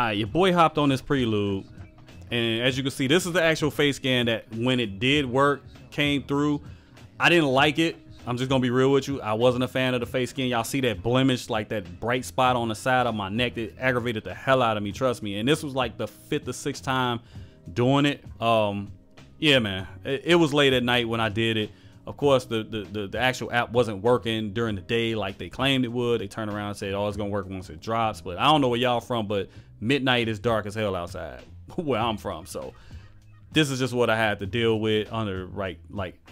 Alright, your boy hopped on this prelude, and as you can see, this is the actual face scan that when it did work, came through. I didn't like it. I'm just gonna be real with you. I wasn't a fan of the face scan. Y'all see that blemish, like that bright spot on the side of my neck? It aggravated the hell out of me, trust me. And this was like the 5th or 6th time doing it. Yeah, man, it was late at night when I did it. Of course, the actual app wasn't working during the day like they claimed it would. They turned around and said, oh, it's gonna work once it drops. But I don't know where y'all from, but midnight is dark as hell outside where I'm from. So this is just what I had to deal with under like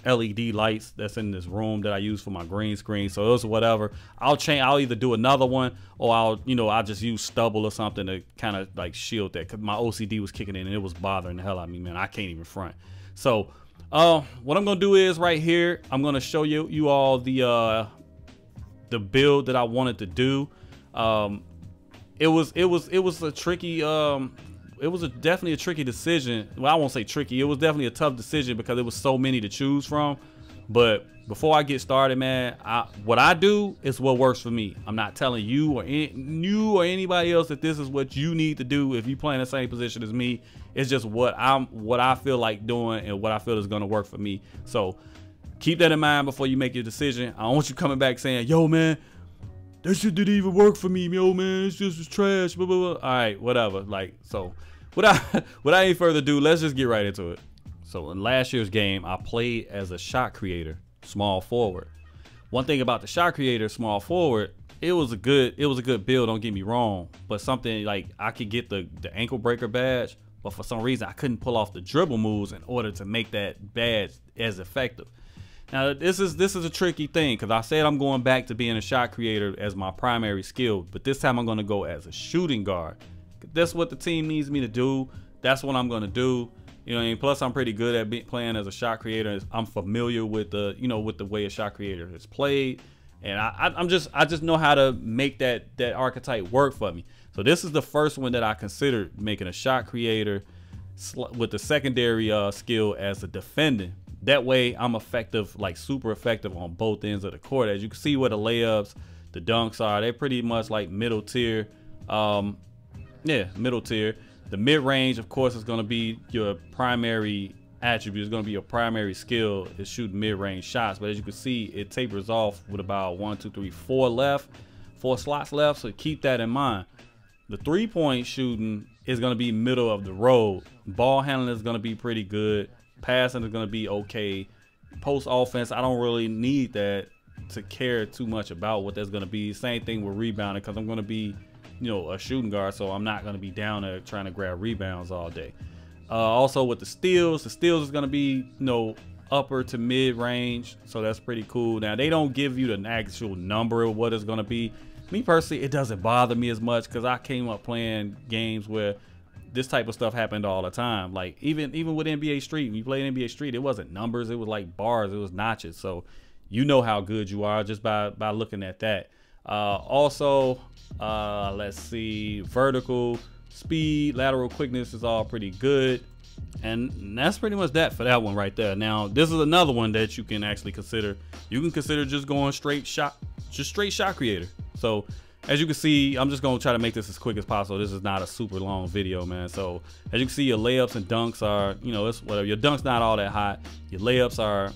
LED lights that's in this room that I use for my green screen. So it was whatever. I'll either do another one, or I'll just use stubble or something to kind of like shield that, because my OCD was kicking in and it was bothering the hell out of me, man. I can't even front. So what I'm gonna do is right here, I'm gonna show you all the build that I wanted to do. It was a tricky definitely a tricky decision. Well, I won't say tricky. It was definitely a tough decision because there was so many to choose from. But before I get started, man, what I do is what works for me. I'm not telling you or anybody else that this is what you need to do if you play in the same position as me. It's just what I feel like doing and what I feel is gonna work for me. So keep that in mind before you make your decision. I don't want you coming back saying, yo, man, that shit didn't even work for me, yo, man. It's just trash, blah, blah, blah. All right, whatever. Like, so without any further ado, let's just get right into it. So in last year's game, I played as a shot creator, small forward. One thing about the shot creator, small forward, it was a good build, don't get me wrong. But something like I could get the ankle breaker badge, but for some reason I couldn't pull off the dribble moves in order to make that badge as effective. Now this is a tricky thing, because I said I'm going back to being a shot creator as my primary skill, but this time I'm going to go as a shooting guard. That's what the team needs me to do. That's what I'm going to do. You know what I mean? Plus I'm pretty good at playing as a shot creator. I'm familiar with the with the way a shot creator is played, and I just know how to make that archetype work for me. So this is the first one that I considered, making a shot creator with the secondary skill as a defending. That way I'm effective, like super effective on both ends of the court. As you can see where the layups, the dunks are, they're pretty much like middle tier. Yeah, middle tier. The mid-range, of course, is going to be your primary attribute. It's going to be your primary skill is shooting mid-range shots. But as you can see, it tapers off with about 1, 2, 3, 4 slots left. So keep that in mind. The three-point shooting is going to be middle of the road. Ball handling is going to be pretty good. Passing is going to be okay. Post offense, I don't really need that to care too much about what that's going to be. Same thing with rebounding, because I'm going to be, a shooting guard, so I'm not going to be down there trying to grab rebounds all day. Also with the steals is going to be, upper to mid range, so that's pretty cool. Now they don't give you the actual number of what it's going to be. Me personally, it doesn't bother me as much, because I came up playing games where this type of stuff happened all the time. Like even with NBA Street, when you played NBA Street, it wasn't numbers, it was like bars, it was notches. So you know how good you are just by looking at that. Also, let's see, vertical speed, lateral quickness is all pretty good, and that's pretty much that for that one right there. Now this is another one that you can actually consider. You can consider just going straight shot creator. So as you can see, I'm just gonna try to make this as quick as possible. This is not a super long video, man. So as you can see, your layups and dunks are, it's whatever. Your dunks not all that hot. Your layups are,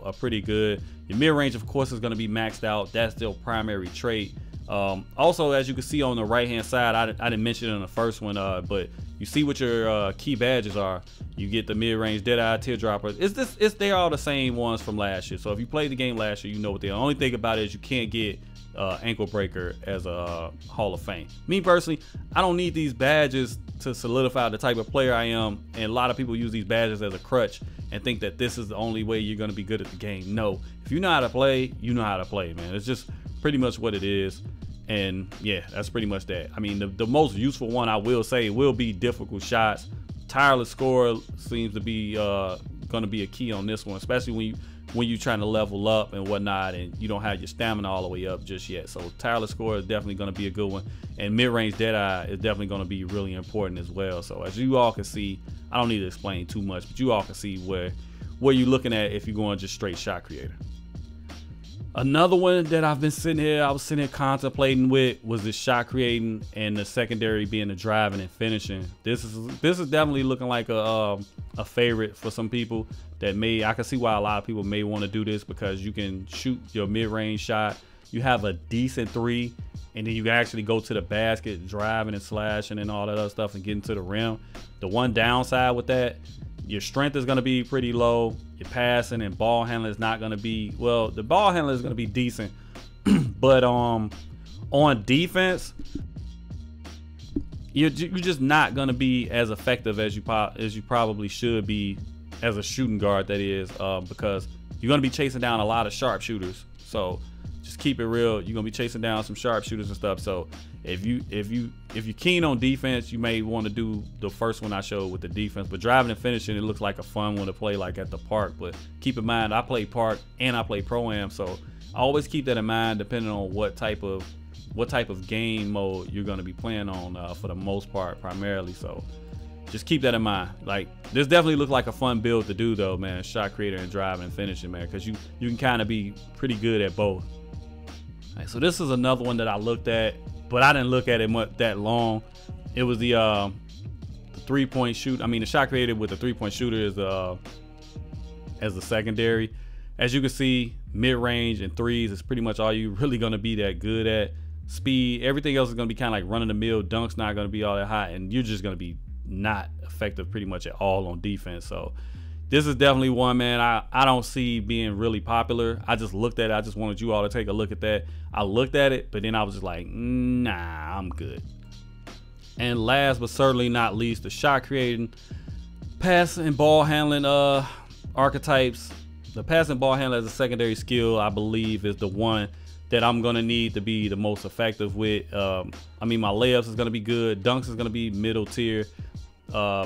are pretty good. Your mid range, of course, is gonna be maxed out. That's their primary trait. Also, as you can see on the right hand side, I didn't mention it in the first one, but you see what your key badges are. You get the mid range, Deadeye, Teardropper. They're all the same ones from last year. So if you played the game last year, you know what they are. The only thing about it is you can't get ankle breaker as a Hall of Fame. Me personally, I don't need these badges to solidify the type of player I am, and a lot of people use these badges as a crutch and think that this is the only way you're going to be good at the game. No, if you know how to play, you know how to play, man. It's just pretty much what it is. And yeah, that's pretty much that. I mean, the most useful one I will say will be difficult shots. Tireless scorer seems to be going to be a key on this one, especially when you're trying to level up and whatnot, and you don't have your stamina all the way up just yet. So tireless scorer is definitely going to be a good one, and mid-range Deadeye is definitely going to be really important as well. So as you all can see, I don't need to explain too much, but you all can see where you're looking at if you're going just straight shot creator. Another one that I was sitting here contemplating with was the shot creating and the secondary being the driving and finishing. This is definitely looking like a favorite for some people that I can see why a lot of people may want to do this, because you can shoot your mid-range shot. You have a decent three, and then you can actually go to the basket, driving and slashing and all that other stuff and getting to the rim. The one downside with that, your strength is going to be pretty low. Your passing and ball handling is not going to be, well, the ball handling is going to be decent, but on defense, you're just not going to be as effective as you probably should be as a shooting guard, that is, because you're going to be chasing down a lot of sharpshooters. So just keep it real. You're going to be chasing down some sharpshooters and stuff. So if you're keen on defense, you may want to do the first one I showed with the defense. But driving and finishing, it looks like a fun one to play like at the park. But keep in mind, I play park and I play pro-am, so I always keep that in mind depending on what type of game mode you're going to be playing on, for the most part, primarily. So just keep that in mind. Like, this definitely looks like a fun build to do though, man. Shot creator and driving and finishing, man, because you can kind of be pretty good at both. All right, so this is another one that I looked at, but I didn't look at it that long. It was the three-point shoot. I mean, the shot created with the three-point shooter is as the secondary. As you can see, mid-range and threes is pretty much all you really gonna be that good at. Speed, everything else is gonna be kind of like run-of-the-mill. Dunk's not gonna be all that hot, and you're just gonna be not effective pretty much at all on defense. So this is definitely one, man, I don't see being really popular. I just looked at it. I just wanted you all to take a look at that. I looked at it, but then I was just like, nah, I'm good. And last but certainly not least, the shot creating, pass and ball handling archetypes. The pass and ball handling as a secondary skill, I believe, is the one that I'm gonna need to be the most effective with. I mean, my layups is gonna be good. Dunks is gonna be middle tier.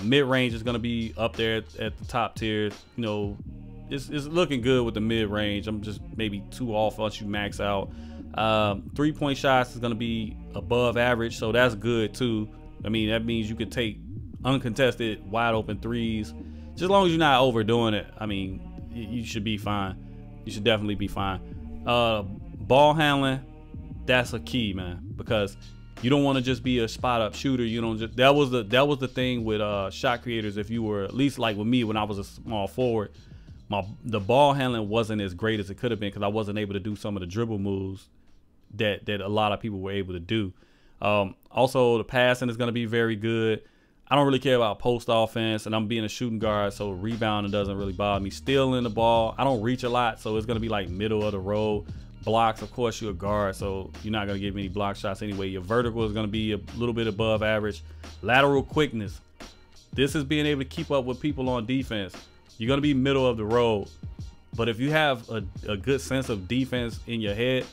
Mid-range is gonna be up there at the top tier. You know, it's looking good with the mid-range. I'm just maybe 2 off once you max out. 3-point shots is gonna be above average, so that's good too. I mean, that means you could take uncontested, wide open threes. Just as long as you're not overdoing it, I mean, you should be fine. You should definitely be fine. Ball handling, that's a key, man, because you don't want to just be a spot up shooter. You don't just, that was the thing with shot creators. If you were, at least like with me when I was a small forward, the ball handling wasn't as great as it could have been, because I wasn't able to do some of the dribble moves that a lot of people were able to do. Also, the passing is going to be very good. I don't really care about post offense, and I'm being a shooting guard, so rebounding doesn't really bother me. Stealing the ball, I don't reach a lot, so it's going to be like middle of the road. Blocks, of course, you're a guard, so you're not going to get many block shots anyway. Your vertical is going to be a little bit above average. Lateral quickness, this is being able to keep up with people on defense. You're going to be middle of the road, but if you have a good sense of defense in your head,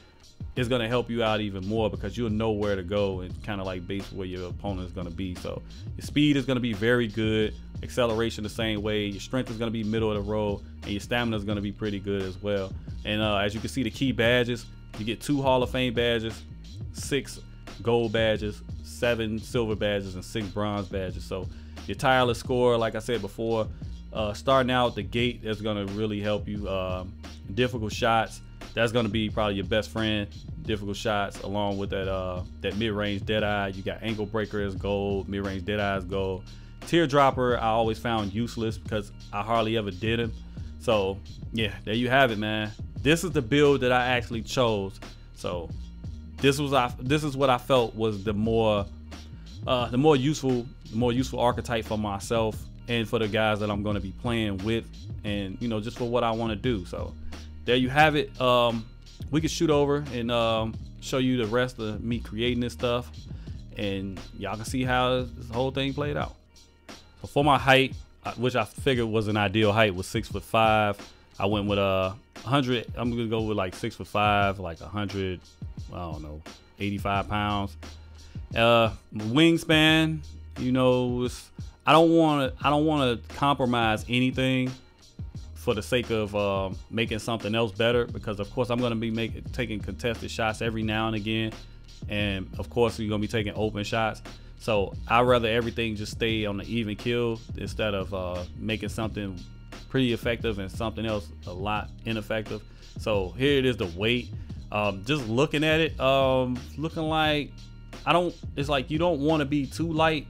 it's going to help you out even more, because you'll know where to go and kind of like base where your opponent is going to be. So your speed is going to be very good. Acceleration the same way. Your strength is going to be middle of the road, and your stamina is going to be pretty good as well. And as you can see, the key badges, you get 2 Hall of Fame badges, 6 gold badges, 7 silver badges, and 6 bronze badges. So your tireless scorer, like I said before, starting out the gate, that's going to really help you. Difficult shots, that's going to be probably your best friend. Difficult shots, along with that mid-range dead-eye. You got ankle breaker as gold, mid-range dead-eye as gold. Teardropper I always found useless because I hardly ever did him. So yeah, there you have it, man. This is the build that I actually chose. So this is what I felt was the more useful archetype for myself and for the guys that I'm going to be playing with, and you know, just for what I want to do. So there you have it. We can shoot over and show you the rest of me creating this stuff, and y'all can see how this whole thing played out. So for my height, which I figured was an ideal height, was 6'5". I went with 100. I'm gonna go with like 6'5", like 100. I don't know, 85 pounds. Wingspan, you know, I don't want to compromise anything for the sake of making something else better, because of course I'm gonna be taking contested shots every now and again, and of course you're gonna be taking open shots. So I'd rather everything just stay on the even kill instead of making something pretty effective and something else a lot ineffective. So here it is, the weight. Just looking at it, looking like it's like you don't want to be too light,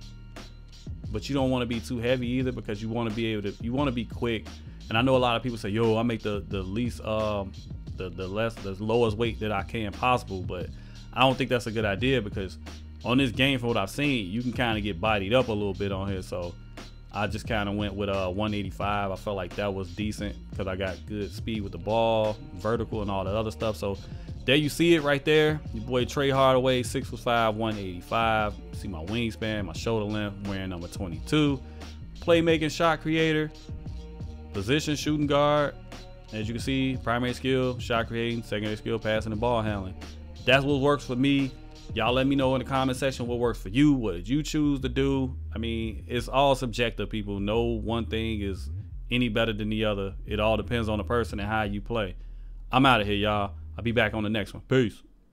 but you don't want to be too heavy either, because you want to be able to, you want to be quick. And I know a lot of people say, yo, I make the least the lowest weight that I can possible, but I don't think that's a good idea, because on this game, from what I've seen, you can kind of get bodied up a little bit on here. So I just kind of went with 185. I felt like that was decent because I got good speed with the ball, vertical, and all that other stuff. So there you see it right there. Your boy Trey Hardaway, 6'5", 185. See my wingspan, my shoulder length, wearing number 22. Playmaking, shot creator, position, shooting guard. As you can see, primary skill, shot creating, secondary skill, passing and ball handling. That's what works for me. Y'all let me know in the comment section what works for you. What did you choose to do? I mean, it's all subjective, people. No one thing is any better than the other. It all depends on the person and how you play. I'm out of here, y'all. I'll be back on the next one. Peace.